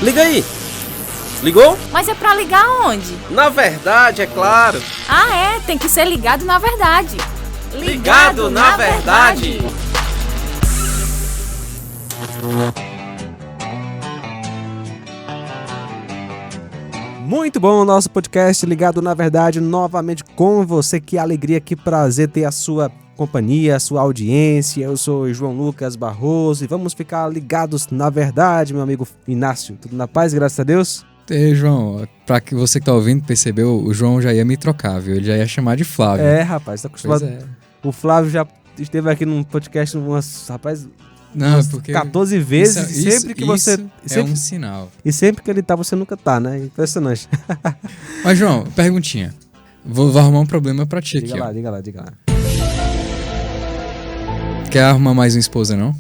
Liga aí. Ligou? Mas é pra ligar onde? Na verdade, é claro. Ah, é? Tem que ser ligado na verdade. Ligado na verdade. Muito bom o nosso podcast Ligado na Verdade, novamente com você. Que alegria, que prazer ter a sua companhia, a sua audiência. Eu sou João Lucas Barroso e vamos ficar ligados na verdade, meu amigo Inácio. Tudo na paz, graças a Deus? João, pra que você que tá ouvindo percebeu, o João já ia me trocar, viu? Ele já ia chamar de Flávio. É, rapaz, tá acostumado. Pois é. O Flávio já esteve aqui num podcast umas, rapaz, Não, porque 14 vezes. isso, sempre que você. é um sinal. E sempre que ele tá, você nunca tá, né? Impressionante. Mas, João, perguntinha. Vou arrumar um problema pra ti aqui, ó. Diga lá. Quer arrumar mais uma esposa, não?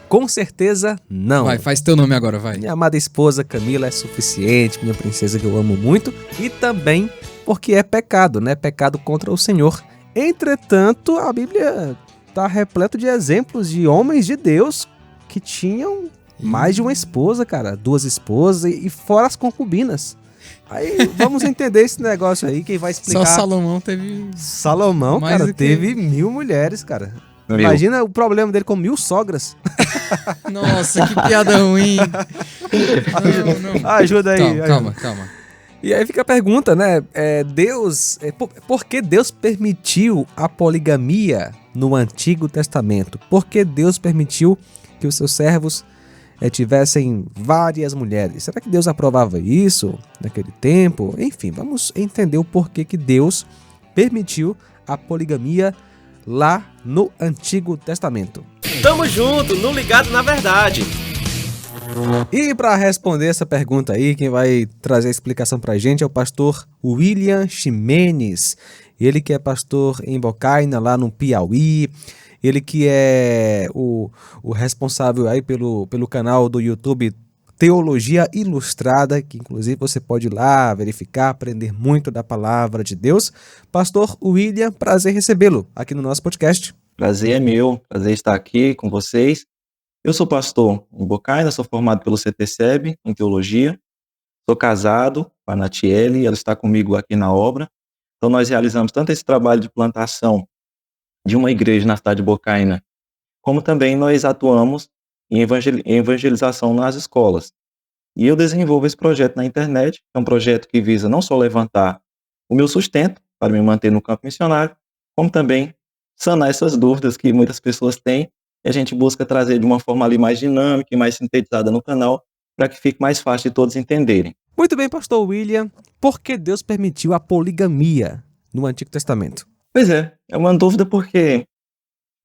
Com certeza, não. Vai, faz teu nome agora, vai. Minha amada esposa Camila é suficiente, minha princesa que eu amo muito. E também porque é pecado, né? Pecado contra o Senhor. Entretanto, a Bíblia tá repleta de exemplos de homens de Deus que tinham mais de uma esposa, cara. 2 esposas e fora as concubinas. Aí vamos entender esse negócio aí, quem vai explicar. Só Salomão teve... Salomão, mais cara, do que- teve 1000 mulheres, cara. 1000. Imagina o problema dele com 1000 sogras. Nossa, que piada ruim. Não. Ajuda aí. Calma. E aí fica a pergunta, né? Por que Deus permitiu a poligamia no Antigo Testamento? Por que Deus permitiu que os seus servos tivessem várias mulheres? Será que Deus aprovava isso naquele tempo? Enfim, vamos entender o porquê que Deus permitiu a poligamia lá no Antigo Testamento. Tamo junto, no Ligado na Verdade. E para responder essa pergunta aí, quem vai trazer a explicação pra gente é o pastor William Ximenes. Ele que é pastor em Bocaina, lá no Piauí. Ele que é o responsável aí pelo canal do YouTube Teologia Ilustrada, que inclusive você pode ir lá verificar, aprender muito da palavra de Deus. Pastor William, prazer recebê-lo aqui no nosso podcast. Prazer é meu, prazer estar aqui com vocês. Eu sou pastor em Bocaina, sou formado pelo CTCEB em teologia, sou casado com a Natiele, ela está comigo aqui na obra. Então nós realizamos tanto esse trabalho de plantação de uma igreja na cidade de Bocaina, como também nós atuamos em evangelização nas escolas. E eu desenvolvo esse projeto na internet, é um projeto que visa não só levantar o meu sustento para me manter no campo missionário, como também sanar essas dúvidas que muitas pessoas têm, e a gente busca trazer de uma forma ali mais dinâmica e mais sintetizada no canal, para que fique mais fácil de todos entenderem. Muito bem, pastor William. Por que Deus permitiu a poligamia no Antigo Testamento? Pois é uma dúvida porque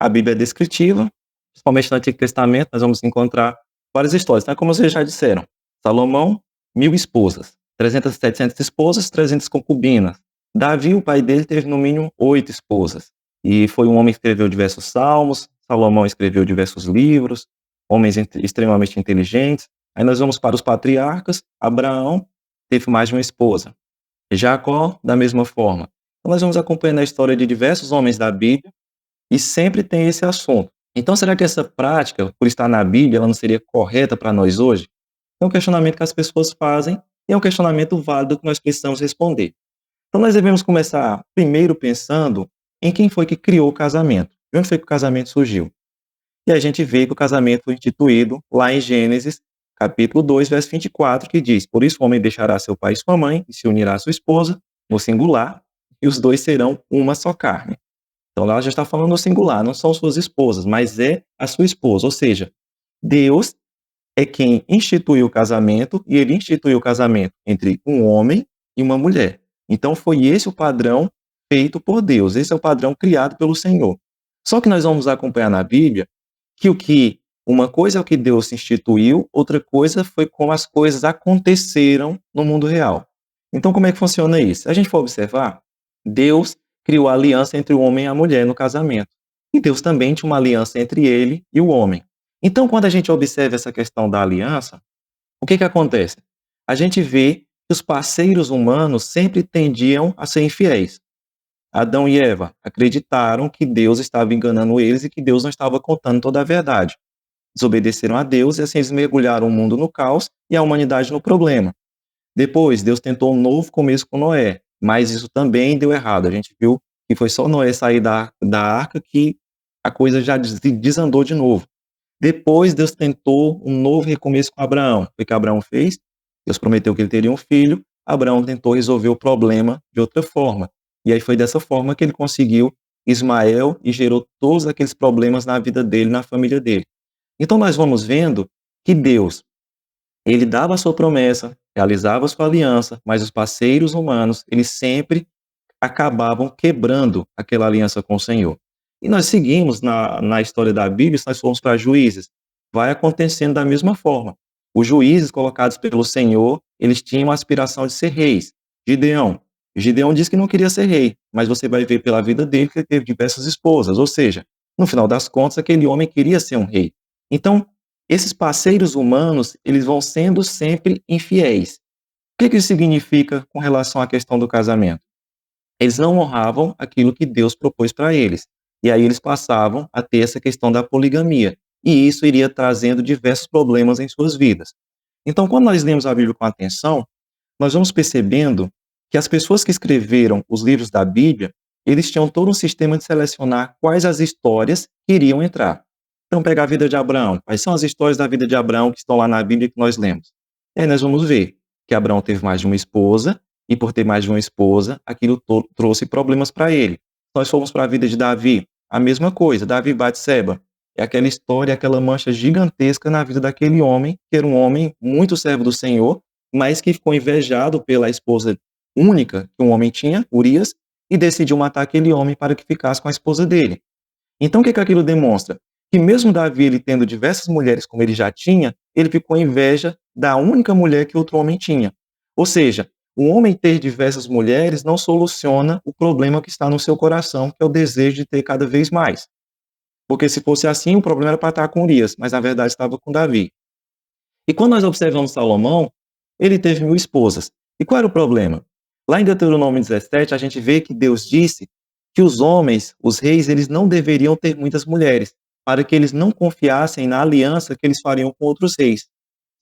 a Bíblia é descritiva, principalmente no Antigo Testamento, nós vamos encontrar várias histórias, né? Como vocês já disseram, Salomão, 1000 esposas, 300, 700 esposas, 300 concubinas. Davi, o pai dele, teve no mínimo 8 esposas. E foi um homem que escreveu diversos salmos, Salomão escreveu diversos livros, homens extremamente inteligentes. Aí nós vamos para os patriarcas, Abraão teve mais de uma esposa, Jacó, da mesma forma. Então nós vamos acompanhando a história de diversos homens da Bíblia e sempre tem esse assunto. Então será que essa prática, por estar na Bíblia, ela não seria correta para nós hoje? É um questionamento que as pessoas fazem e é um questionamento válido que nós precisamos responder. Então nós devemos começar primeiro pensando em quem foi que criou o casamento. De onde foi que o casamento surgiu? E a gente vê que o casamento foi instituído lá em Gênesis, capítulo 2, verso 24, que diz: por isso o homem deixará seu pai e sua mãe, e se unirá à sua esposa, no singular, e os dois serão uma só carne. Então lá já está falando no singular, não são suas esposas, mas é a sua esposa. Ou seja, Deus é quem instituiu o casamento, e ele instituiu o casamento entre um homem e uma mulher. Então foi esse o padrão feito por Deus, esse é o padrão criado pelo Senhor. Só que nós vamos acompanhar na Bíblia que uma coisa é o que Deus instituiu, outra coisa foi como as coisas aconteceram no mundo real. Então como é que funciona isso? Se a gente for observar, Deus criou a aliança entre o homem e a mulher no casamento. E Deus também tinha uma aliança entre ele e o homem. Então quando a gente observa essa questão da aliança, o que acontece? A gente vê que os parceiros humanos sempre tendiam a ser infiéis. Adão e Eva acreditaram que Deus estava enganando eles e que Deus não estava contando toda a verdade. desobedeceram a Deus e assim eles mergulharam o mundo no caos e a humanidade no problema. Depois, Deus tentou um novo começo com Noé, mas isso também deu errado. A gente viu que foi só Noé sair da arca que a coisa já desandou de novo. Depois, Deus tentou um novo recomeço com Abraão. O que Abraão fez? Deus prometeu que ele teria um filho. Abraão tentou resolver o problema de outra forma. E aí foi dessa forma que ele conseguiu Ismael e gerou todos aqueles problemas na vida dele, na família dele. Então, nós vamos vendo que Deus, ele dava a sua promessa, realizava a sua aliança, mas os parceiros humanos, eles sempre acabavam quebrando aquela aliança com o Senhor. E nós seguimos na história da Bíblia, se nós formos para Juízes, vai acontecendo da mesma forma. Os juízes colocados pelo Senhor, eles tinham a aspiração de ser reis. Gideão disse que não queria ser rei, mas você vai ver pela vida dele que ele teve diversas esposas, ou seja, no final das contas, aquele homem queria ser um rei. Então, esses parceiros humanos, eles vão sendo sempre infiéis. O que isso significa com relação à questão do casamento? Eles não honravam aquilo que Deus propôs para eles. E aí eles passavam a ter essa questão da poligamia. E isso iria trazendo diversos problemas em suas vidas. Então, quando nós lemos a Bíblia com atenção, nós vamos percebendo que as pessoas que escreveram os livros da Bíblia, eles tinham todo um sistema de selecionar quais as histórias que iriam entrar. Então, pegar a vida de Abraão. Quais são as histórias da vida de Abraão que estão lá na Bíblia que nós lemos? E aí nós vamos ver que Abraão teve mais de uma esposa, e por ter mais de uma esposa, aquilo trouxe problemas para ele. Nós fomos para a vida de Davi, a mesma coisa, Davi e Batseba. É aquela história, aquela mancha gigantesca na vida daquele homem, que era um homem muito servo do Senhor, mas que ficou invejado pela esposa única que um homem tinha, Urias, e decidiu matar aquele homem para que ficasse com a esposa dele. Então, o que aquilo demonstra? Que mesmo Davi, ele tendo diversas mulheres como ele já tinha, ele ficou inveja da única mulher que outro homem tinha. Ou seja, o homem ter diversas mulheres não soluciona o problema que está no seu coração, que é o desejo de ter cada vez mais. Porque se fosse assim, o problema era para estar com Urias, mas na verdade estava com Davi. E quando nós observamos Salomão, ele teve 1000 esposas. E qual era o problema? Lá em Deuteronômio 17, a gente vê que Deus disse que os homens, os reis, eles não deveriam ter muitas mulheres, para que eles não confiassem na aliança que eles fariam com outros reis.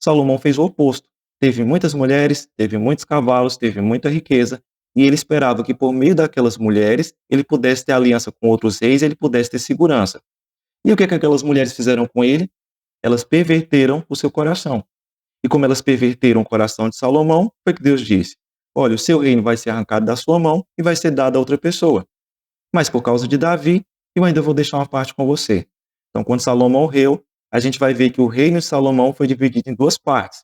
Salomão fez o oposto. Teve muitas mulheres, teve muitos cavalos, teve muita riqueza, e ele esperava que por meio daquelas mulheres, ele pudesse ter aliança com outros reis, ele pudesse ter segurança. E o que aquelas mulheres fizeram com ele? Elas perverteram o seu coração. E como elas perverteram o coração de Salomão, foi que Deus disse: olha, o seu reino vai ser arrancado da sua mão e vai ser dado a outra pessoa. Mas por causa de Davi, eu ainda vou deixar uma parte com você. Então, quando Salomão morreu, a gente vai ver que o reino de Salomão foi dividido em 2 partes.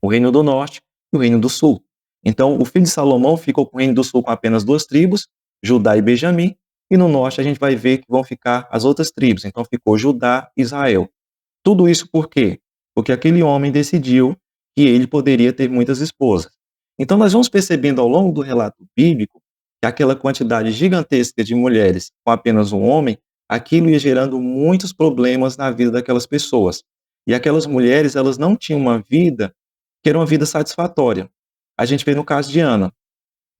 O reino do norte e o reino do sul. Então, o filho de Salomão ficou com o reino do sul com apenas 2 tribos, Judá e Benjamim, e no norte a gente vai ver que vão ficar as outras tribos. Então, ficou Judá e Israel. Tudo isso por quê? Porque aquele homem decidiu que ele poderia ter muitas esposas. Então, nós vamos percebendo ao longo do relato bíblico que aquela quantidade gigantesca de mulheres com apenas um homem, aquilo ia gerando muitos problemas na vida daquelas pessoas. E aquelas mulheres, elas não tinham uma vida que era uma vida satisfatória. A gente vê no caso de Ana.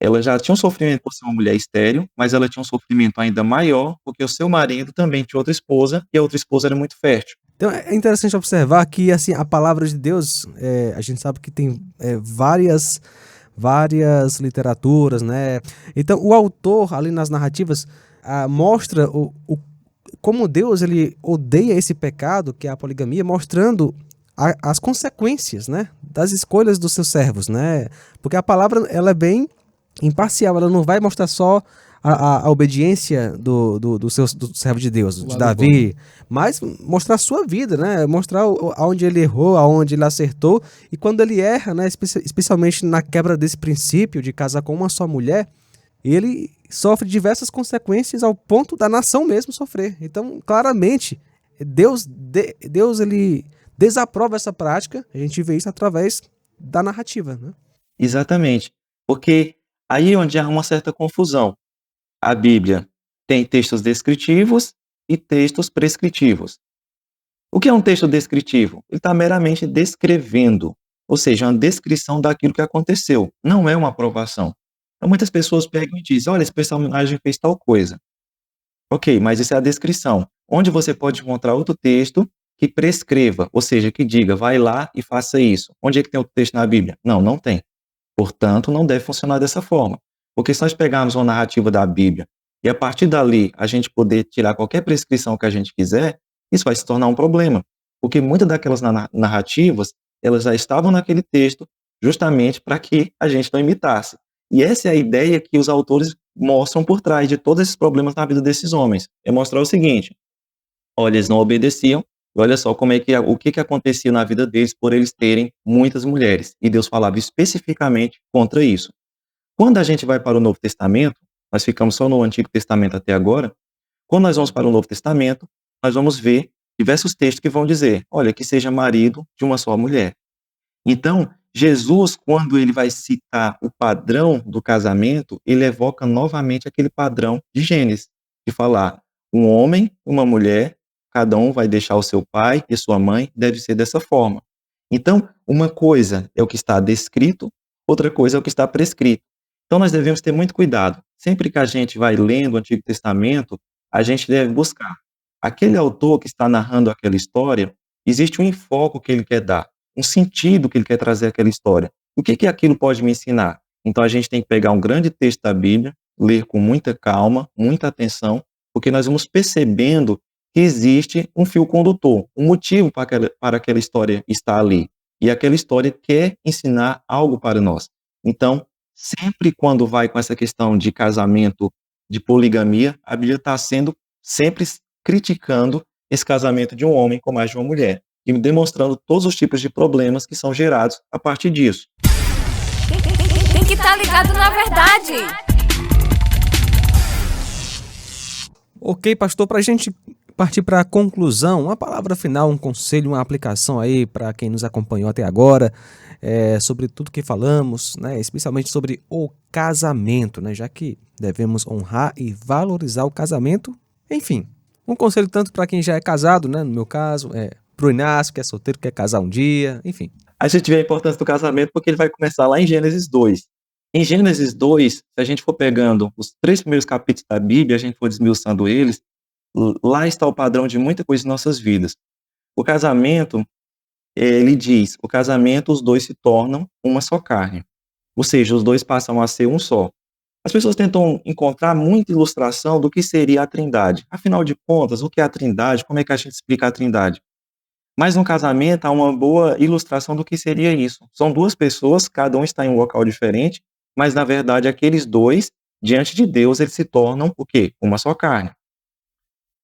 Ela já tinha um sofrimento por ser uma mulher estéril, mas ela tinha um sofrimento ainda maior porque o seu marido também tinha outra esposa e a outra esposa era muito fértil. Então é interessante observar que assim, a palavra de Deus, a gente sabe que tem várias literaturas, né? Então o autor ali nas narrativas mostra como Deus ele odeia esse pecado, que é a poligamia, mostrando as consequências, né, das escolhas dos seus servos, né? Porque a palavra ela é bem imparcial, ela não vai mostrar só a obediência do servo de Deus, de Davi, mas mostrar a sua vida, né? Mostrar aonde ele errou, aonde ele acertou, e quando ele erra, né, especialmente na quebra desse princípio de casar com uma só mulher, ele sofre diversas consequências ao ponto da nação mesmo sofrer. Então, claramente, Deus ele desaprova essa prática, a gente vê isso através da narrativa, né? Exatamente, porque aí é onde há uma certa confusão. A Bíblia tem textos descritivos e textos prescritivos. O que é um texto descritivo? Ele está meramente descrevendo, ou seja, uma descrição daquilo que aconteceu, não é uma aprovação. Então, muitas pessoas pegam e dizem, olha, esse personagem fez tal coisa. Ok, mas isso é a descrição. Onde você pode encontrar outro texto que prescreva, ou seja, que diga, vai lá e faça isso. Onde é que tem o texto na Bíblia? Não tem. Portanto, não deve funcionar dessa forma. Porque se nós pegarmos uma narrativa da Bíblia e a partir dali a gente poder tirar qualquer prescrição que a gente quiser, isso vai se tornar um problema. Porque muitas daquelas narrativas, elas já estavam naquele texto justamente para que a gente não imitasse. E essa é a ideia que os autores mostram por trás de todos esses problemas na vida desses homens. É mostrar o seguinte: olha, eles não obedeciam, e olha só o que acontecia na vida deles por eles terem muitas mulheres. E Deus falava especificamente contra isso. Quando a gente vai para o Novo Testamento, nós ficamos só no Antigo Testamento até agora, quando nós vamos para o Novo Testamento, nós vamos ver diversos textos que vão dizer, olha, que seja marido de uma só mulher. Então, Jesus, quando ele vai citar o padrão do casamento, ele evoca novamente aquele padrão de Gênesis, de falar, um homem, uma mulher, cada um vai deixar o seu pai e sua mãe, deve ser dessa forma. Então, uma coisa é o que está descrito, outra coisa é o que está prescrito. Então, nós devemos ter muito cuidado. Sempre que a gente vai lendo o Antigo Testamento, a gente deve buscar. Aquele autor que está narrando aquela história, existe um enfoque que ele quer dar, um sentido que ele quer trazer àquela história. O que aquilo pode me ensinar? Então, a gente tem que pegar um grande texto da Bíblia, ler com muita calma, muita atenção, porque nós vamos percebendo que existe um fio condutor, um motivo para aquela história estar ali. E aquela história quer ensinar algo para nós. Então, sempre quando vai com essa questão de casamento, de poligamia, a Bíblia está sendo sempre criticando esse casamento de um homem com mais de uma mulher e demonstrando todos os tipos de problemas que são gerados a partir disso. Tem que estar ligado na verdade. Ok, pastor, para a gente partir para a conclusão, uma palavra final, um conselho, uma aplicação aí para quem nos acompanhou até agora, sobre tudo que falamos, né, especialmente sobre o casamento, né, já que devemos honrar e valorizar o casamento. Enfim, um conselho tanto para quem já é casado, né, no meu caso, para o Inácio, que é solteiro, quer casar um dia, enfim. A gente vê a importância do casamento porque ele vai começar lá em Gênesis 2. Em Gênesis 2, se a gente for pegando os 3 primeiros capítulos da Bíblia, a gente for desmiuçando eles, lá está o padrão de muita coisa em nossas vidas. O casamento, ele diz, o casamento, os dois se tornam uma só carne. Ou seja, os dois passam a ser um só. As pessoas tentam encontrar muita ilustração do que seria a Trindade. Afinal de contas, o que é a Trindade? Como é que a gente explica a Trindade? Mas no casamento há uma boa ilustração do que seria isso. São 2 pessoas, cada um está em um local diferente, mas na verdade aqueles 2, diante de Deus, eles se tornam o quê? Uma só carne.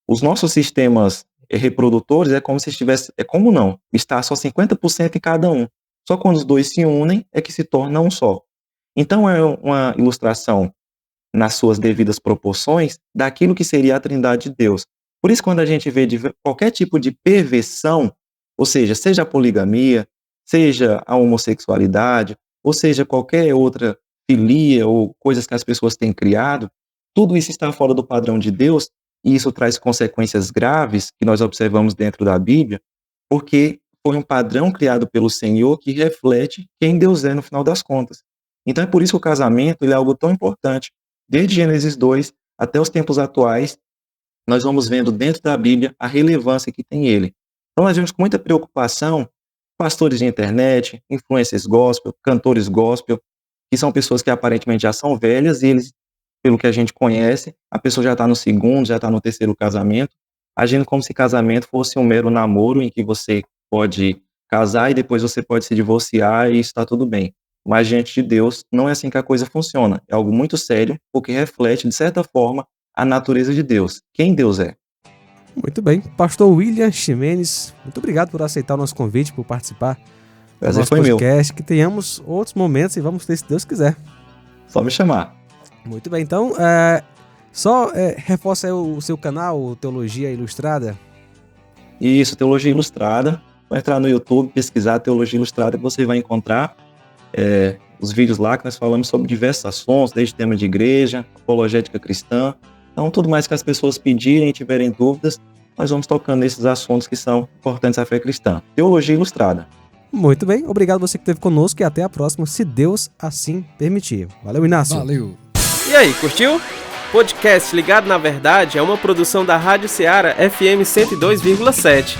Os nossos sistemas reprodutores é como se estivesse, está só 50% em cada um. Só quando os 2 se unem é que se torna um só. Então é uma ilustração nas suas devidas proporções daquilo que seria a Trindade de Deus. Por isso, quando a gente vê qualquer tipo de perversão, ou seja a poligamia, seja a homossexualidade, ou seja qualquer outra filia ou coisas que as pessoas têm criado, tudo isso está fora do padrão de Deus e isso traz consequências graves que nós observamos dentro da Bíblia, porque foi um padrão criado pelo Senhor que reflete quem Deus é no final das contas. Então é por isso que o casamento ele é algo tão importante. Desde Gênesis 2 até os tempos atuais, nós vamos vendo dentro da Bíblia a relevância que tem ele. Então nós vemos com muita preocupação pastores de internet, influencers gospel, cantores gospel, que são pessoas que aparentemente já são velhas e eles, pelo que a gente conhece, a pessoa já está no 2º, já está no 3º casamento, agindo como se casamento fosse um mero namoro em que você pode casar e depois você pode se divorciar e está tudo bem. Mas diante de Deus, não é assim que a coisa funciona. É algo muito sério, porque reflete, de certa forma, a natureza de Deus. Quem Deus é. Muito bem. Pastor William Ximenes, muito obrigado por aceitar o nosso convite, por participar do nosso podcast. Que tenhamos outros momentos e vamos ter, se Deus quiser. Só me chamar. Muito bem. Então, reforça aí o seu canal, Teologia Ilustrada. Isso, Teologia Ilustrada. Vai entrar no YouTube, pesquisar Teologia Ilustrada, que você vai encontrar os vídeos lá que nós falamos sobre diversos assuntos, desde tema de igreja, apologética cristã. Então, tudo mais que as pessoas pedirem e tiverem dúvidas, nós vamos tocando nesses assuntos que são importantes à fé cristã. Teologia Ilustrada. Muito bem, obrigado você que esteve conosco e até a próxima, se Deus assim permitir. Valeu, Inácio. Valeu. E aí, curtiu? Podcast Ligado na Verdade é uma produção da Rádio Ceará FM 102,7.